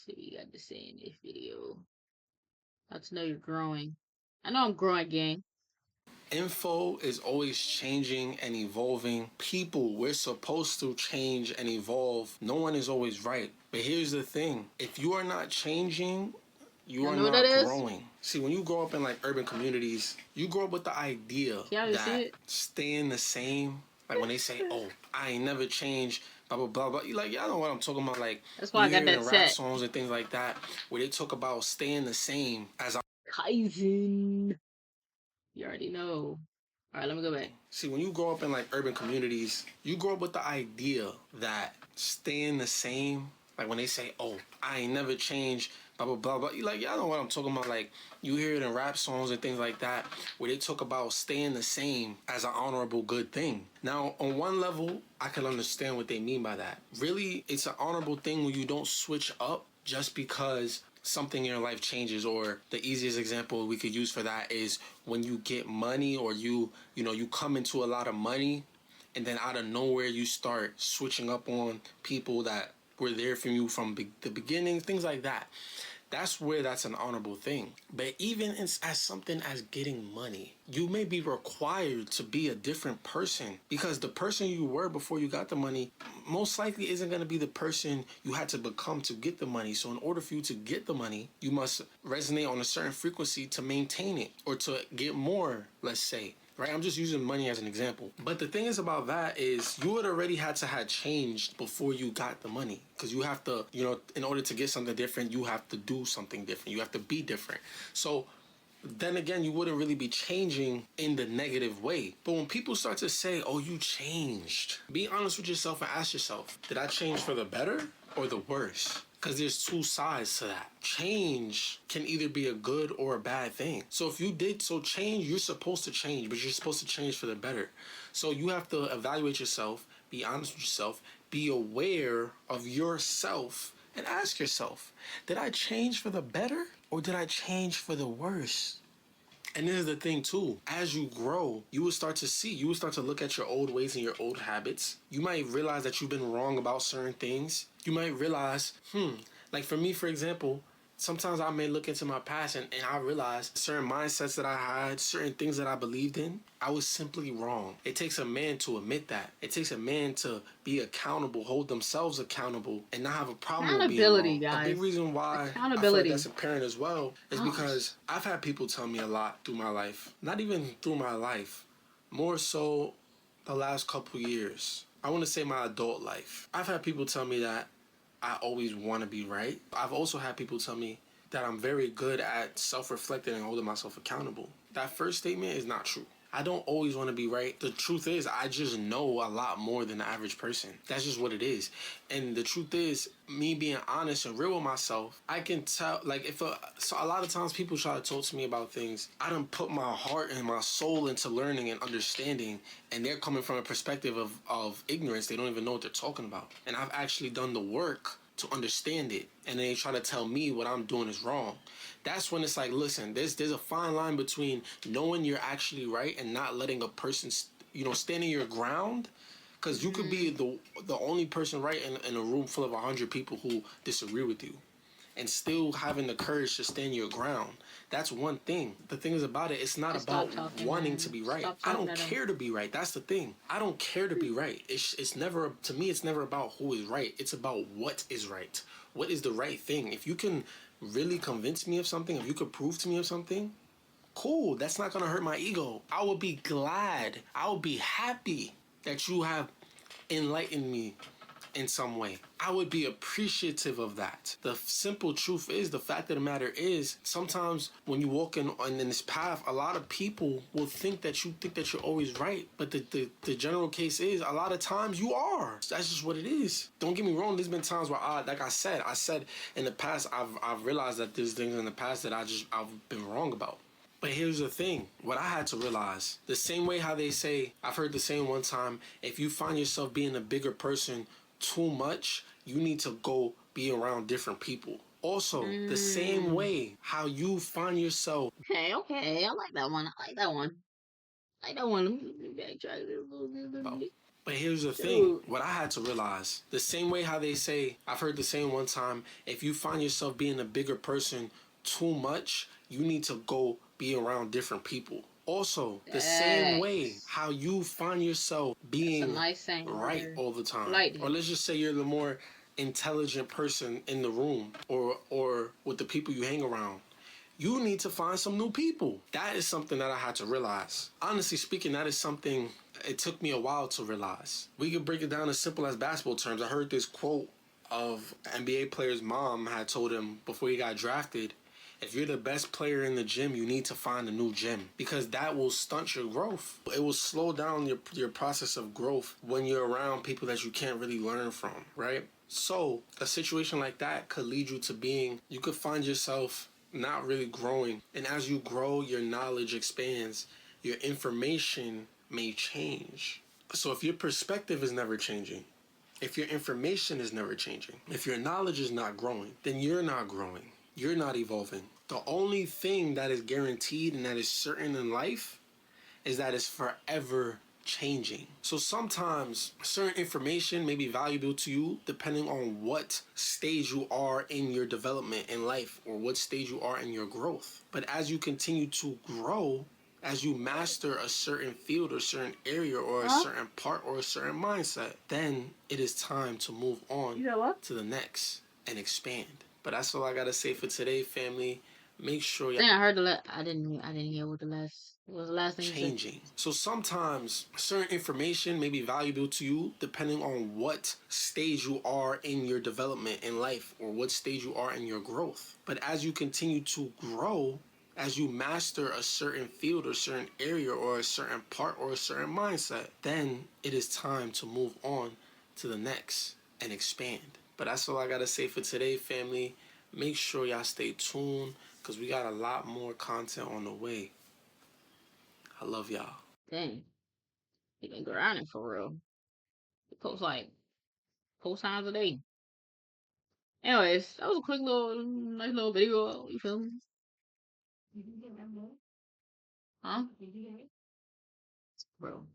see what you got to say in this video. How to know you're growing. I know I'm growing, gang. Info is always changing and evolving. People, we're supposed to change and evolve. No one is always right. But here's the thing. If you are not changing, you Y'all are know what that not is? growing. See, when you grow up in like urban communities, you grow up with the idea Y'all just see that it? staying the same, like when they say, oh, I ain't never changed, blah, blah, blah, blah. You like, y'all know what I'm talking about. Like, That's why you I got hear it that in rap set. songs and things like that, where they talk about staying the same as Kaizen. You already know. Alright, let me go back. See, when you grow up in like urban communities, you grow up with the idea that staying the same, like when they say, oh, I ain't never changed, blah, blah, blah, blah. You like, y'all know what I'm talking about. Like, you hear it in rap songs and things like that, where they talk about staying the same as an honorable good thing. Now, on one level, I can understand what they mean by that. Really, it's an honorable thing when you don't switch up just because something in your life changes. Or the easiest example we could use for that is when you get money, or you come into a lot of money, and then out of nowhere you start switching up on people that were there for you from the beginning, things like that. That's where that's an honorable thing. But even as something as getting money, you may be required to be a different person, because the person you were before you got the money most likely isn't going to be the person you had to become to get the money. So in order for you to get the money, you must resonate on a certain frequency to maintain it, or to get more, let's say. Right, I'm just using money as an example. But the thing is about that is you would already had to have changed before you got the money. Because you have to, in order to get something different, you have to do something different. You have to be different. So then again, you wouldn't really be changing in the negative way. But when people start to say, oh, you changed, be honest with yourself and ask yourself, did I change for the better or the worse? Because there's two sides to that. Change can either be a good or a bad thing. So if you did change, you're supposed to change, but you're supposed to change for the better. So you have to evaluate yourself, be honest with yourself, be aware of yourself, and ask yourself, did I change for the better or did I change for the worse? And this is the thing too, as you grow, you will start to look at your old ways and your old habits. You might realize that you've been wrong about certain things. You might realize, like for me, for example, sometimes I may look into my past and I realize certain mindsets that I had, certain things that I believed in, I was simply wrong. It takes a man to admit that. It takes a man to be accountable, hold themselves accountable, and not have a problem with being Accountability, wrong. A big guys. reason why I feel like Accountability. that's apparent as well is Gosh. because I've had people tell me a lot through my life. Not even through my life, more so the last couple years. I want to say my adult life. I've had people tell me that I always want to be right. I've also had people tell me that I'm very good at self-reflecting and holding myself accountable. That first statement is not true. I don't always want to be right. The truth is, I just know a lot more than the average person. That's just what it is. And the truth is, me being honest and real with myself, I can tell, like, so a lot of times people try to talk to me about things. I done put my heart and my soul into learning and understanding, and they're coming from a perspective of ignorance. They don't even know what they're talking about. And I've actually done the work to understand it, and they try to tell me what I'm doing is wrong. That's when it's like, listen, there's a fine line between knowing you're actually right and not letting a person, standing your ground. Because you could be the only person right in a room full of 100 people who disagree with you, and still having the courage to stand your ground. That's one thing. The thing is about it, it's not Just about stop talking, wanting to man. be right. Stop I talking don't at him. care to be right. That's the thing. I don't care to be right. It's never, to me, it's never about who is right. It's about what is right. What is the right thing? If you can really convince me of something, if you could prove to me of something, cool. That's not going to hurt my ego. I will be glad. I will be happy that you have enlightened me in some way. I would be appreciative of that. The simple truth is, the fact of the matter is, sometimes when you walk in this path, a lot of people will think that you're always right. But the general case is, a lot of times you are. That's just what it is. Don't get me wrong, there's been times where like I said in the past, I've realized that there's things in the past that I've been wrong about. But here's the thing, what I had to realize, the same way how they say, I've heard the saying one time, if you find yourself being a bigger person too much, you need to go be around different people. Also, the same way how you find yourself. Okay. I like that one. I like that one. I like that one. Let me backtrack a little bit. But here's the thing, Dude. what I had to realize, the same way how they say, I've heard the saying one time, if you find yourself being a bigger person too much, you need to go be around different people. Also, the same way Thanks. how you find yourself That's a being nice saying right right there. all the I time, like or that. let's just say you're the more intelligent person in the room, or with the people you hang around, you need to find some new people. That is something that I had to realize. Honestly speaking, that is something it took me a while to realize. We could break it down as simple as basketball terms. I heard this quote of NBA player's mom had told him before he got drafted, if you're the best player in the gym, you need to find a new gym because that will stunt your growth. It will slow down your process of growth when you're around people that you can't really learn from, right? So a situation like that could lead you to being, you could find yourself not really growing. And as you grow, your knowledge expands, your information may change. So if your perspective is never changing, if your information is never changing, if your knowledge is not growing, then you're not growing. You're not evolving. The only thing that is guaranteed and that is certain in life is that it's forever changing. So sometimes certain information may be valuable to you depending on what stage you are in your development in life or what stage you are in your growth. But as you continue to grow, as you master a certain field or certain area or a Huh? certain part or a certain mindset, then it is time to move on You know what? to the next and expand. But that's all I gotta say for today, family. Make sure y'all Then I heard the last. I didn't hear what was the last thing you said. changing. So sometimes certain information may be valuable to you depending on what stage you are in your development in life or what stage you are in your growth. But as you continue to grow, as you master a certain field or certain area or a certain part or a certain mindset, then it is time to move on to the next and expand. But that's all I gotta say for today, family. Make sure y'all stay tuned because we got a lot more content on the way. I love y'all. Dang, you been grinding for real. You post like 4 times a day. Anyways, that was a quick little, nice little video. You feel me? Huh? Bro.